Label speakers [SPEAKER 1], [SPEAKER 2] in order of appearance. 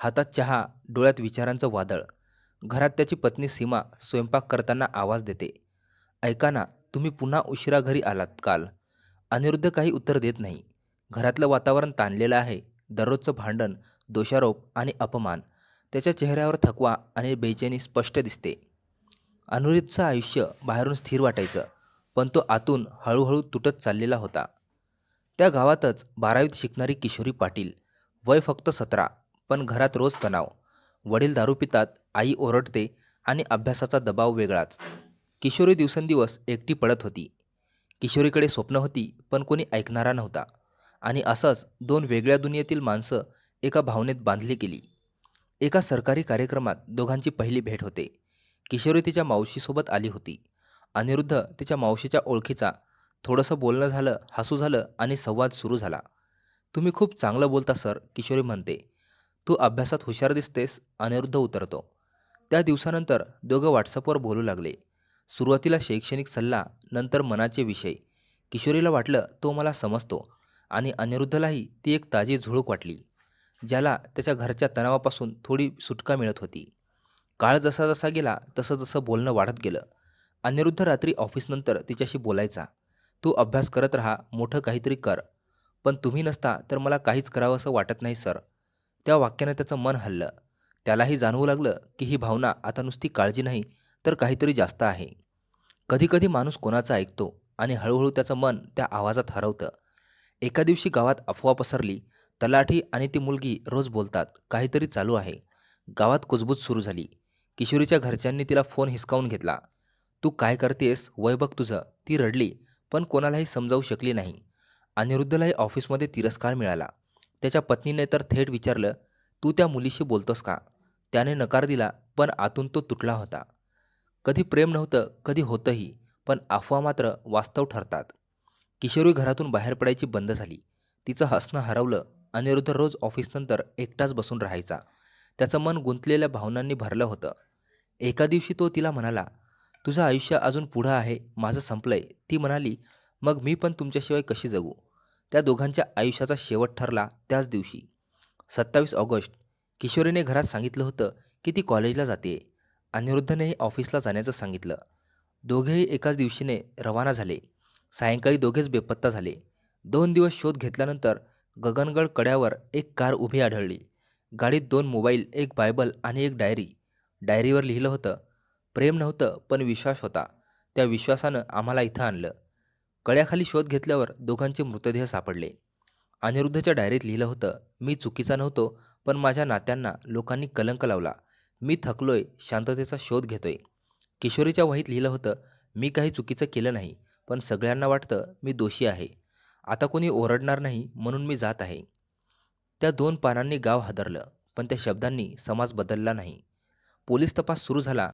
[SPEAKER 1] हातात चहा, डोळ्यात विचारांचं वादळ. घरात त्याची पत्नी सीमा स्वयंपाक करताना आवाज देते. "ऐका ना, तुम्ही पुन्हा उशिरा घरी आलात काल." अनिरुद्ध काही उत्तर देत नाही. घरातलं वातावरण ताणलेलं आहे. दररोजचं भांडण, दोषारोप आणि अपमान. त्याच्या चेहऱ्यावर थकवा आणि बेचैनी स्पष्ट दिसते. अनिरुद्धचं आयुष्य बाहेरून स्थिर वाटायचं, पण तो आतून हळूहळू तुटत चाललेला होता. त्या गावातच 12वीत शिकणारी किशोरी पाटील, वय फक्त 17, पण घरात रोज तणाव. वडील दारू पितात, आई ओरडते आणि अभ्यासाचा दबाव वेगळाच. किशोरी दिवसेंदिवस एकटी पडत होती. किशोरीकडे स्वप्न होती, पण कोणी ऐकणारा नव्हता. आणि असंच दोन वेगळ्या दुनियेतील माणसं एका भावनेत बांधली गेली. एका सरकारी कार्यक्रमात दोघांची पहिली भेट होते. किशोरी तिच्या मावशीसोबत आली होती. अनिरुद्ध तिच्या मावशीच्या ओळखीचा. थोडंसं बोलणं झालं, हसू झालं आणि संवाद सुरू झाला. "तुम्ही खूप चांगलं बोलता सर," किशोरी म्हणते. "तू अभ्यासात हुशार दिसतेस," अनिरुद्ध उतरतो. त्या दिवसानंतर दोघं व्हॉट्सअपवर बोलू लागले. सुरुवातीला शैक्षणिक सल्ला, नंतर मनाचे विषय. किशोरीला वाटलं तो मला समजतो आणि अनिरुद्धलाही ती एक ताजी झुळूक वाटली, ज्याला त्याच्या घरच्या तणावापासून थोडी सुटका मिळत होती. काळ जसा जसा गेला तसं तसं बोलणं वाढत गेलं. अनिरुद्ध रात्री ऑफिसनंतर तिच्याशी बोलायचा. "तू अभ्यास करत राहा, मोठं काहीतरी कर. पण तुम्ही नसता तर मला काहीच करावंसं वाटत नाही सर." त्या वाक्याने त्याचं मन हललं. त्यालाही जाणवू लागलं की ही भावना आता नुसती काळजी नाही, तर काहीतरी जास्त आहे. कधीकधी माणूस कोणाचा ऐकतो आणि हळूहळू त्याचं मन त्या आवाजात हरवतं. एका दिवशी गावात अफवा पसरली. तलाठी आणि ती मुलगी रोज बोलतात, काहीतरी चालू आहे. गावात कुजबूज सुरू झाली. किशोरीच्या घरच्यांनी तिला फोन हिसकावून घेतला. "तू काय करतेस? वय बघ तुझं." ती रडली, पण कोणालाही समजावू शकली नाही. अनिरुद्धलाही ऑफिसमध्ये तिरस्कार मिळाला. त्याच्या पत्नीने तर थेट विचारलं, "तू त्या मुलीशी बोलतोस का?" त्याने नकार दिला, पण आतून तो तुटला होता. कधी प्रेम नव्हतं, कधी होतंही, पण अफवा मात्र वास्तव ठरतात. किशोरी घरातून बाहेर पडायची बंद झाली. तिचं हसणं हरवलं. अनिरुद्ध रोज ऑफिसनंतर एकटाच बसून राहायचा. त्याचं मन गुंतलेल्या भावनांनी भरलं होतं. एका दिवशी तो तिला म्हणाला, "तुझं आयुष्य अजून पुढं आहे, माझं संपलंय." ती म्हणाली, "मग मी पण तुमच्याशिवाय कशी जगू?" त्या दोघांच्या आयुष्याचा शेवट ठरला त्याच दिवशी. 27 ऑगस्ट. किशोरीने घरात सांगितलं होतं की ती कॉलेजला जाते. अनिरुद्धनेही ऑफिसला जाण्याचं सांगितलं. दोघेही एकाच दिवशीने रवाना झाले. सायंकाळी दोघेच बेपत्ता झाले. 2 दिवस शोध घेतल्यानंतर गगनगड कड्यावर एक कार उभी आढळली. गाडीत 2 मोबाईल, एक बायबल आणि एक डायरी. डायरीवर लिहिलं होतं, "प्रेम नव्हतं, पण विश्वास होता. त्या विश्वासानं आम्हाला इथं आणलं." कड्याखाली शोध घेतल्यावर दोघांचे मृतदेह सापडले. अनिरुद्धच्या डायरीत लिहिलं होतं, "मी चुकीचा नव्हतो, पण माझ्या नात्यांना लोकांनी कलंक लावला. मी थकलोय, शांततेचा शोध घेतोय." किशोरीच्या वहीत लिहिलं होतं, "मी काही चुकीचं केलं नाही, पण सगळ्यांना वाटतं मी दोषी आहे. आता कोणी ओरडणार नाही म्हणून मी जात आहे." त्या 2 पानांनी गाव हादरलं, पण त्या शब्दांनी समाज बदलला नाही. पोलीस तपास सुरू झाला.